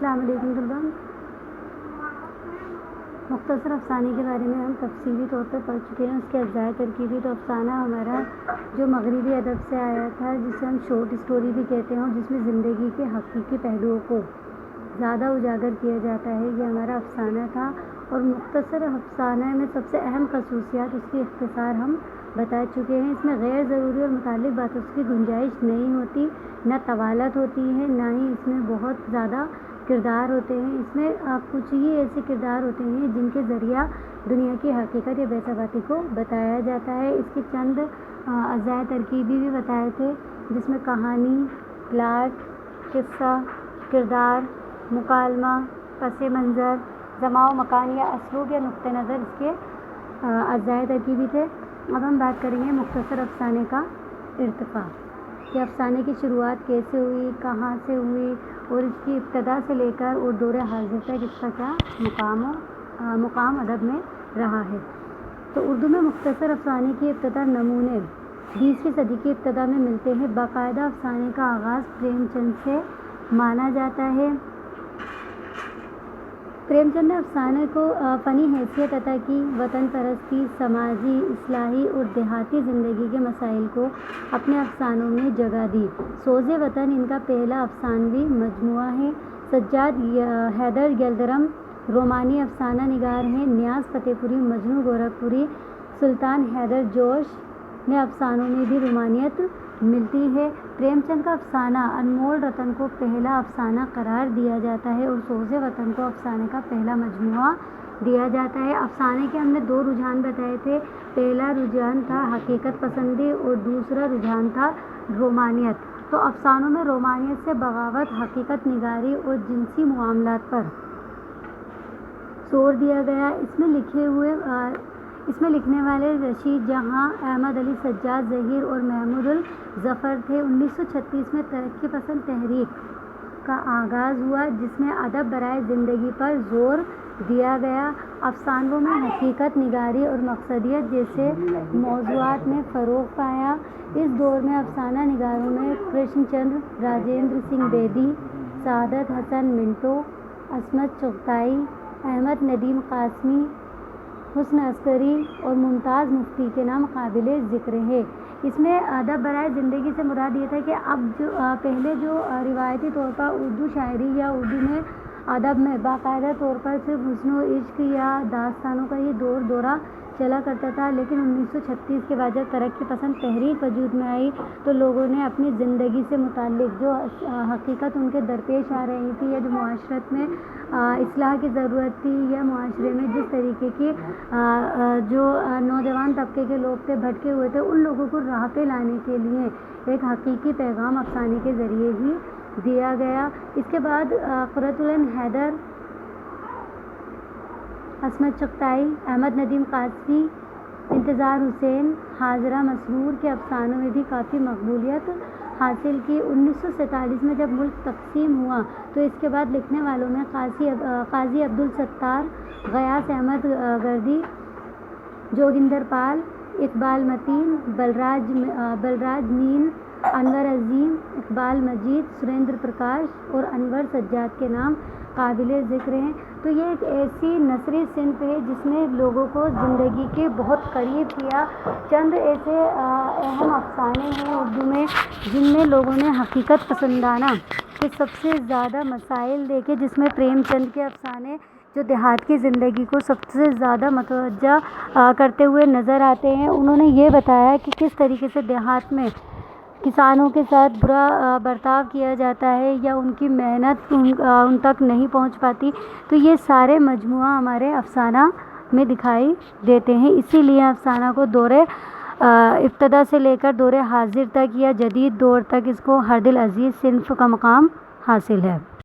السلام علیکم طلباء، مختصر افسانے کے بارے میں ہم تفصیلی طور پر پڑھ چکے ہیں۔ اس کے اجزائے ترکیبی تو افسانہ ہمارا جو مغربی ادب سے آیا تھا، جسے ہم شارٹ اسٹوری بھی کہتے ہیں، اور جس میں زندگی کے حقیقی پہلوؤں کو زیادہ اجاگر کیا جاتا ہے، یہ ہمارا افسانہ تھا۔ اور مختصر افسانہ میں سب سے اہم خصوصیات اس کی اختصار ہم بتا چکے ہیں۔ اس میں غیر ضروری اور متعلق باتوں کی گنجائش نہیں ہوتی، نہ طوالت ہوتی ہے، نہ ہی اس میں بہت زیادہ کردار ہوتے ہیں۔ اس میں کچھ ہی ایسے کردار ہوتے ہیں جن کے ذریعہ دنیا کی حقیقت یا بیسابقی کو بتایا جاتا ہے۔ اس کے چند اجزائے ترکیبی بھی بتائے تھے، جس میں کہانی، پلاٹ، قصہ، کردار، مکالمہ، پس منظر، زمان و مکان یا اسلوب یا نقطہ نظر اس کے اجزائے ترکیبی تھے۔ اب ہم بات کریں گے مختصر افسانے کا ارتقاء، کہ افسانے کی شروعات کیسے ہوئی، کہاں سے ہوئی، اور اس کی ابتدا سے لے کر اور دور حاضر تک اس کا کیا مقام ادب میں رہا ہے۔ تو اردو میں مختصر افسانے کی ابتدا نمونے 20ویں صدی کی ابتدا میں ملتے ہیں۔ باقاعدہ افسانے کا آغاز پریم چند سے مانا جاتا ہے۔ پریم چند نے افسانے کو فنی حیثیت عطا کی، وطن پرستی، سماجی، اصلاحی اور دیہاتی زندگی کے مسائل کو اپنے افسانوں میں جگہ دی۔ سوز وطن ان کا پہلا افسانوی مجموعہ ہے۔ سجاد حیدر یلدرم رومانی افسانہ نگار ہیں۔ نیاز فتح پوری، مجنوں گورکھپوری، سلطان حیدر جوش نے افسانوں میں بھی رومانیت ملتی ہے۔ پریم چند کا افسانہ انمول رتن کو پہلا افسانہ قرار دیا جاتا ہے، اور سوز وطن کو افسانے کا پہلا مجموعہ دیا جاتا ہے۔ افسانے کے ہم نے دو رجحان بتائے تھے۔ پہلا رجحان تھا حقیقت پسندی اور دوسرا رجحان تھا رومانیت۔ تو افسانوں میں رومانیت سے بغاوت، حقیقت نگاری اور جنسی معاملات پر زور دیا گیا۔ اس میں لکھنے والے رشید جہاں، احمد علی سجاد ظہیر اور محمود الظفر تھے۔ 1936 میں ترقی پسند تحریک کا آغاز ہوا، جس میں ادب برائے زندگی پر زور دیا گیا۔ افسانوں میں حقیقت نگاری اور مقصدیت جیسے موضوعات نے فروغ پایا۔ اس دور میں افسانہ نگاروں میں کرشن چندر، راجندر سنگھ بیدی، سعادت حسن منٹو، عصمت چغتائی، احمد ندیم قاسمی، حسن عسکری اور ممتاز مفتی کے نام قابل ذکر ہیں۔ اس میں ادب برائے زندگی سے مراد یہ تھا کہ پہلے جو روایتی طور پر اردو شاعری یا اردو میں ادب میں باقاعدہ طور پر صرف حسن و عشق یا داستانوں کا یہ دورہ چلا کرتا تھا، لیکن 1936 کے بعد جب ترقی پسند تحریک وجود میں آئی تو لوگوں نے اپنی زندگی سے متعلق جو حقیقت ان کے درپیش آ رہی تھی، یا جو معاشرت میں اصلاح کی ضرورت تھی، یا معاشرے میں جس طریقے کی جو نوجوان طبقے کے لوگ تھے بھٹکے ہوئے تھے، ان لوگوں کو راہ پہ لانے کے لیے ایک حقیقی پیغام افسانے کے ذریعے ہی دیا گیا۔ اس کے بعد قرۃ العین حیدر، عصمت چغتائی، احمد ندیم قاسمی، انتظار حسین، حاضرہ مسرور کے افسانوں میں بھی کافی مقبولیت حاصل کی۔ 1947 میں جب ملک تقسیم ہوا تو اس کے بعد لکھنے والوں میں قاضی عبدالستار، غیاث احمد گردی، جوگندر پال، اقبال متین، بلراج مین، انور عظیم، اقبال مجید، سریندر پرکاش اور انور سجاد کے نام قابل ذکر ہیں۔ تو یہ ایک ایسی نثری صنف ہے جس نے لوگوں کو زندگی کے بہت قریب کیا۔ چند ایسے اہم افسانے ہیں اردو میں جن میں لوگوں نے حقیقت پسندانہ کے سب سے زیادہ مسائل دیکھے، جس میں پریم چند کے افسانے جو دیہات کی زندگی کو سب سے زیادہ متوجہ کرتے ہوئے نظر آتے ہیں۔ انہوں نے یہ بتایا کہ کس طریقے سے دیہات میں کسانوں کے ساتھ برا برتاؤ کیا جاتا ہے، یا ان کی محنت ان تک نہیں پہنچ پاتی۔ تو یہ سارے مجموعہ ہمارے افسانہ میں دکھائی دیتے ہیں۔ اسی لیے افسانہ کو دور ابتدا سے لے کر دور حاضر تک یا جدید دور تک اس کو ہر دل عزیز صنف کا مقام حاصل ہے۔